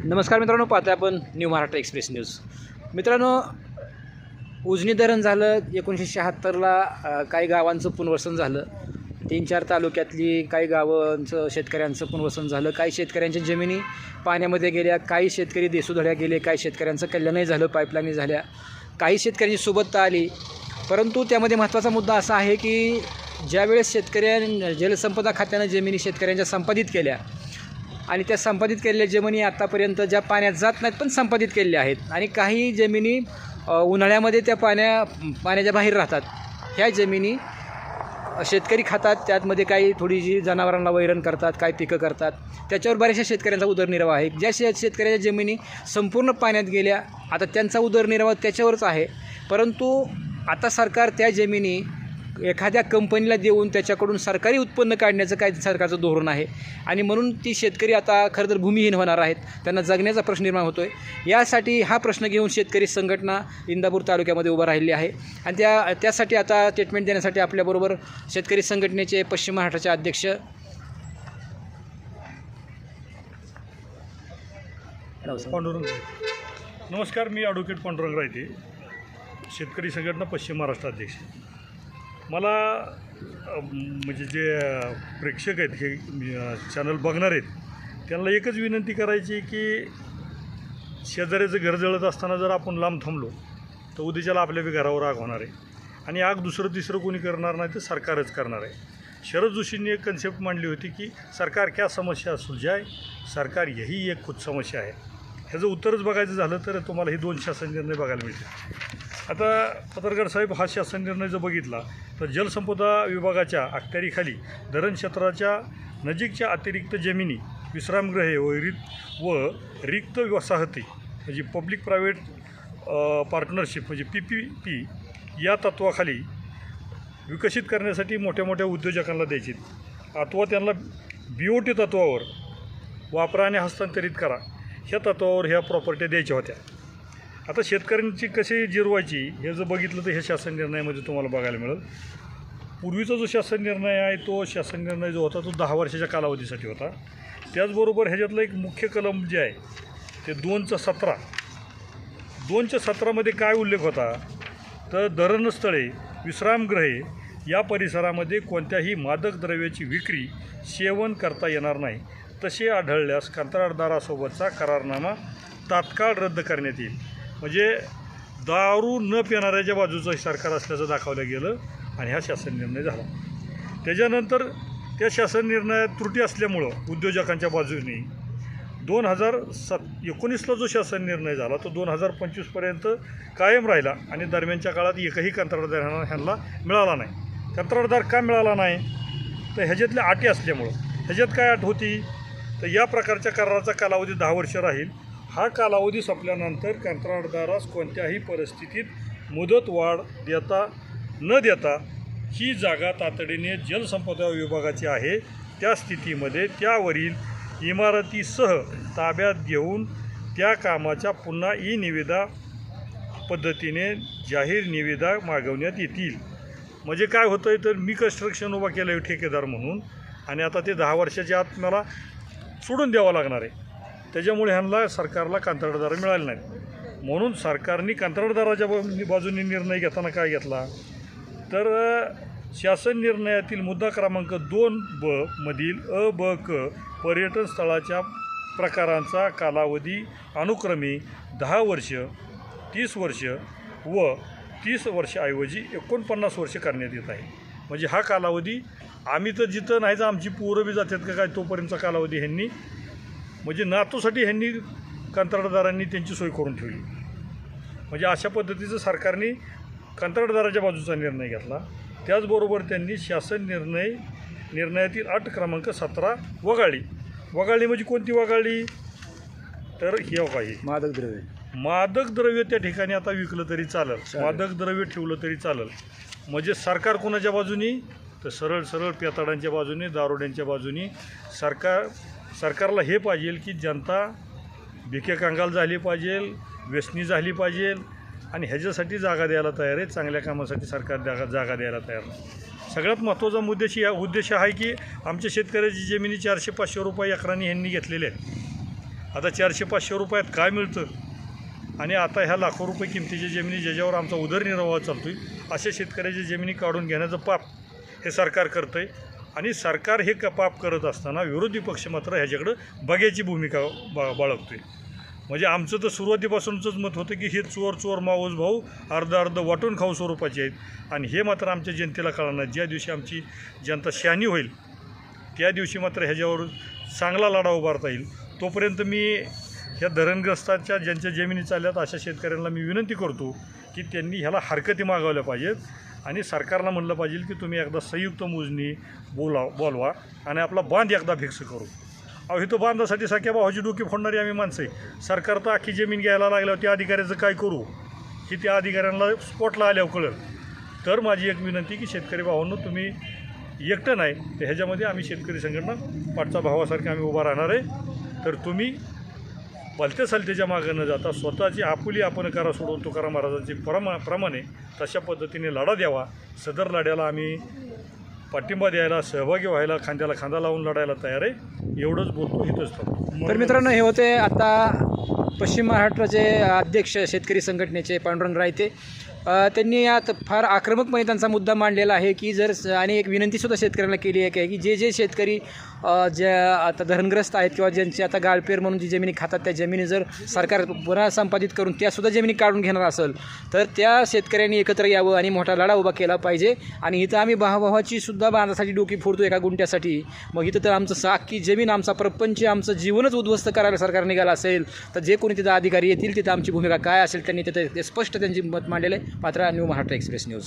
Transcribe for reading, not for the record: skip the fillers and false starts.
नमस्कार मित्रांनो, पाहतोय आपण न्यू महाराष्ट्र एक्सप्रेस न्यूज. मित्रांनो, उजनी धरण झालं 1976ला. काही गावांचं पुनर्वसन झालं. 3-4 तालुक्यातली काही गावांचं शेतकऱ्यांचं पुनर्वसन झालं. काही शेतकऱ्यांच्या जमिनी पाण्यामध्ये गेल्या, काही शेतकरी देशोधड्या गेले, काही शेतकऱ्यांचं कल्याणही झालं, पाईपलाईन झाल्या, काही शेतकऱ्यांची सोबतता आली. परंतु त्यामध्ये महत्त्वाचा मुद्दा असा आहे की ज्यावेळेस जलसंपदा खात्यानं जमिनी शेतकऱ्यांच्या संपादित केल्या आणि त्या संपादित केलेल्या जमिनी आत्तापर्यंत ज्या पाण्यात जात नाहीत पण संपादित केलेल्या आहेत, आणि काही जमिनी उन्हाळ्यामध्ये त्या पाण्याच्या बाहेर राहतात. ह्या जमिनी शेतकरी खातात. त्यामध्ये काही थोडीशी जनावरांना वैरण करतात, काही पिकं करतात. त्याच्यावर बऱ्याचशा शेतकऱ्यांचा उदरनिर्वाह आहे. ज्या शेतकऱ्याच्या जमिनी संपूर्ण पाण्यात गेल्या, आता त्यांचा उदरनिर्वाह त्याच्यावरच आहे. परंतु आता सरकार त्या जमिनी एखाद्या कंपनीला देऊन त्याच्याकडून सरकारी उत्पन्न काढण्याचं काय सरकारचं धोरण आहे, आणि म्हणून ती शेतकरी आता खरं तर भूमिहीन होणार आहेत. त्यांना जगण्याचा प्रश्न निर्माण होतो आहे. यासाठी हा प्रश्न घेऊन शेतकरी संघटना इंदापूर तालुक्यामध्ये उभा राहिली आहे. आणि त्यासाठी आता स्टेटमेंट देण्यासाठी आपल्याबरोबर शेतकरी संघटनेचे पश्चिम महाराष्ट्राचे अध्यक्ष पांडुरंग. नमस्कार, मी ॲडव्होकेट पांडुरंग रायते, शेतकरी संघटना पश्चिम महाराष्ट्र अध्यक्ष. मला म्हणजे जे प्रेक्षक आहेत, हे चॅनल बघणार आहेत, त्यांना एकच विनंती करायची की शेजाऱ्याचं घर जळत असताना जर आपण लांब थांबलो तर उद्याच्याला आपल्या बी घरावर आग होणार आहे, आणि आग दुसरं तिसरं कोणी करणार नाही, तर सरकारच करणार आहे. शरद जोशींनी एक कन्सेप्ट मांडली होती की सरकार क्या समस्या सुलझाए, सरकार यही एक खुद समस्या आहे. ह्याचं उत्तरच बघायचं झालं तर तुम्हाला हे 2 शासन निर्णय बघायला मिळतील. आता पत्रकार साहेब, हा शासन निर्णय जर बघितला तर जलसंपदा विभागाच्या अखत्यारीखाली धरण क्षेत्राच्या नजीकच्या अतिरिक्त जमिनी, विश्रामगृहे व रिक्त वसाहती म्हणजे पब्लिक प्रायव्हेट पार्टनरशिप म्हणजे PPP या तत्वाखाली विकसित करण्यासाठी मोठ्या मोठ्या उद्योजकांना द्यायची, अथवा त्यांना BOT तत्वावर वापरा आणि हस्तांतरित करा ह्या तत्वावर ह्या प्रॉपर्ट्या द्यायच्या होत्या. आता शेतकऱ्यांची कशी जिरवायची हे जर बघितलं तर ह्या शासन निर्णयामध्ये तुम्हाला बघायला मिळेल. पूर्वीचा जो शासन निर्णय आहे, तो शासन निर्णय जो होता तो 10 वर्षाच्या कालावधीसाठी होता. त्याचबरोबर ह्याच्यातलं एक मुख्य कलम जे आहे ते 2:17. 2:17मध्ये काय उल्लेख होता तर धरणस्थळे, विश्रामगृहे या परिसरामध्ये कोणत्याही मादक द्रव्याची विक्री, सेवन करता येणार नाही. तसे आढळल्यास कंत्राटदारासोबतचा करारनामा तात्काळ रद्द करण्यात येईल. म्हणजे दारू न पिणाऱ्याच्या बाजूचं सरकार असल्याचं दाखवलं गेलं आणि हा शासन निर्णय झाला. त्याच्यानंतर त्या शासन निर्णयात त्रुटी असल्यामुळं उद्योजकांच्या बाजूने 2019ला जो शासन निर्णय झाला तो 2025पर्यंत कायम राहिला, आणि दरम्यानच्या काळात एकही कंत्राटदार ह्यांना मिळाला नाही. कंत्राटदार का मिळाला नाही तर ह्याच्यातल्या अटी असल्यामुळं. ह्याच्यात काय अट होती तर या प्रकारच्या कराराचा कालावधी 10 वर्ष राहील. हा कालावधी संपल्यानंतर कंत्राटदारास कोणत्याही परिस्थितीत मुदतवाढ न देता ही जागा तातडीने जलसंपदा विभागाची आहे त्या स्थितीमध्ये त्यावरील इमारतीसह ताब्यात घेऊन त्या कामाच्या पुन्हा निविदा पद्धतीने जाहीर निविदा मागवण्यात येतील. म्हणजे काय होतं आहे तर मी कन्स्ट्रक्शन उभा केलं आहे ठेकेदार म्हणून, आणि आता ते 10 वर्षाच्या आत मला सोडून द्यावं लागणार आहे. त्याच्यामुळे ह्यांना सरकारला कंत्राटदार मिळाले नाहीत. म्हणून सरकारने कंत्राटदाराच्या बाजूने निर्णय घेताना काय घेतला तर शासन निर्णयातील मुद्दा क्रमांक 2B मधील अ, ब, क पर्यटन स्थळाच्या प्रकारांचा कालावधी अनुक्रमे 10 वर्ष, 30 वर्ष व 30 वर्षाऐवजी 49 वर्ष करण्यात येत आहे. म्हणजे हा कालावधी आम्ही तर जिथं नाही तर आमची पोरं बी जातात का काय तोपर्यंतचा कालावधी ह्यांनी म्हणजे नातूसाठी ह्यांनी कंत्राटदारांनी त्यांची सोय करून ठेवली. म्हणजे अशा पद्धतीचं सरकारने कंत्राटदाराच्या बाजूचा निर्णय घेतला. त्याचबरोबर त्यांनी शासन निर्णयातील अट क्रमांक 17 वगळली. म्हणजे कोणती वगळली तर हे काही मादक द्रव्य त्या ठिकाणी आता विकलं तरी चालेल, मादक द्रव्य ठेवलं तरी चालेल. म्हणजे सरकार कोणाच्या बाजूनी तर सरळ पेताडांच्या बाजूने, दारुड्यांच्या बाजूनी. सरकारला हे पाहिजे की जनता भिके कंगाल झाली पाहिजे, व्यसनी झाली पाहिजे, आणि ह्याच्यासाठी जागा द्यायला तयार आहे. चांगल्या कामासाठी सरकार जागा द्यायला तयार नाही. सगळ्यात महत्त्वाचा उद्देश आहे की आमच्या शेतकऱ्याची जमिनी 400-500 रुपये एकरांनी ह्यांनी घेतलेले आहेत. आता 400-500 रुपयात काय मिळतं? आणि आता ह्या लाखो रुपये किमतीच्या जमिनी ज्याच्यावर आमचा उदरनिर्वाह चालतो आहे, अशा शेतकऱ्याच्या जमिनी काढून घेण्याचं पाप हे सरकार करतं आहे. आणि सरकार हे पाप करत असताना विरोधी पक्ष मात्र ह्याच्याकडं बघ्याची भूमिका बाळगतो आहे. म्हणजे आमचं तर सुरुवातीपासूनचंच मत होतं की हे चोर माऊस भाऊ अर्ध वाटून खाऊ स्वरूपाचे आहेत. आणि हे मात्र आमच्या जनतेला कळणार. ज्या दिवशी आमची जनता शहाणी होईल त्या दिवशी मात्र ह्याच्यावर चांगला लढा उभारता येईल. तोपर्यंत मी ह्या धरणग्रस्ताच्या ज्यांच्या जमिनी चालल्यात अशा शेतकऱ्यांना मी विनंती करतो की त्यांनी ह्याला हरकती मागवल्या पाहिजेत आणि सरकारला म्हणलं पाहिजे की तुम्ही एकदा संयुक्त मोजणी बोलवा आणि आपला बांध एकदा फिक्स करू. अहो इथं बांधासाठी सख्या भावाची डोकी फोडणारी आम्ही माणसं आहे. सरकार तर अख्खी जमीन घ्यायला लागल्यावर त्या अधिकाऱ्याचं काय करू की त्या अधिकाऱ्यांना स्पॉटला आल्यावर कळलं. तर माझी एक विनंती की शेतकरी भावांनो, तुम्ही एकटं नाही तर ह्याच्यामध्ये आम्ही शेतकरी संघटना पाठचा भावासारखे आम्ही उभा राहणार आहे. तर तुम्ही भलत्या सलतेच्या मागं न जाता स्वतःची आपुली आपण करा सोडून तुकाराम महाराजांची प्रमाणे तशा पद्धतीने लढा द्यावा. सदर लढ्याला आम्ही पाठिंबा द्यायला, सहभागी व्हायला, खांद्याला खांदा लावून लढायला तयार आहे. एवढंच बोलतो, इथंच थांबतो. तर मित्रांनो, हे होते आता पश्चिम महाराष्ट्राचे अध्यक्ष शेतकरी संघटनेचे पांडुरंग रायते. त्यांनी आता फार आक्रमकपणे त्यांचा मुद्दा मांडलेला आहे की जर आणि एक विनंतीसुद्धा शेतकऱ्यांना केली आहे की जे शेतकरी ज्या आता धरणग्रस्त आहेत किंवा ज्यांची आता गाळपेर म्हणून जी जमिनी खातात त्या जमिनी जर सरकार पुन्हा संपादित करून त्यासुद्धा जमिनी काढून घेणार असेल तर त्या शेतकऱ्यांनी एकत्र यावं आणि मोठा लढा उभा केला पाहिजे. आणि इथं आम्ही भावाभावाची सुद्धा बांधासाठी डोकी फोडतो एका गुंठ्यासाठी. मग इथं तर आमचं अख्खी जमीन, आमचा प्रपंच, आमचं जीवनच उद्ध्वस्त करायला सरकार निघालं असेल तर जे कोणी तिथं अधिकारी येतील तिथं आमची भूमिका काय असेल त्यांनी तिथं ते स्पष्ट त्यांची मत मांडलेलं आहे. Patra new Maharashtra express news.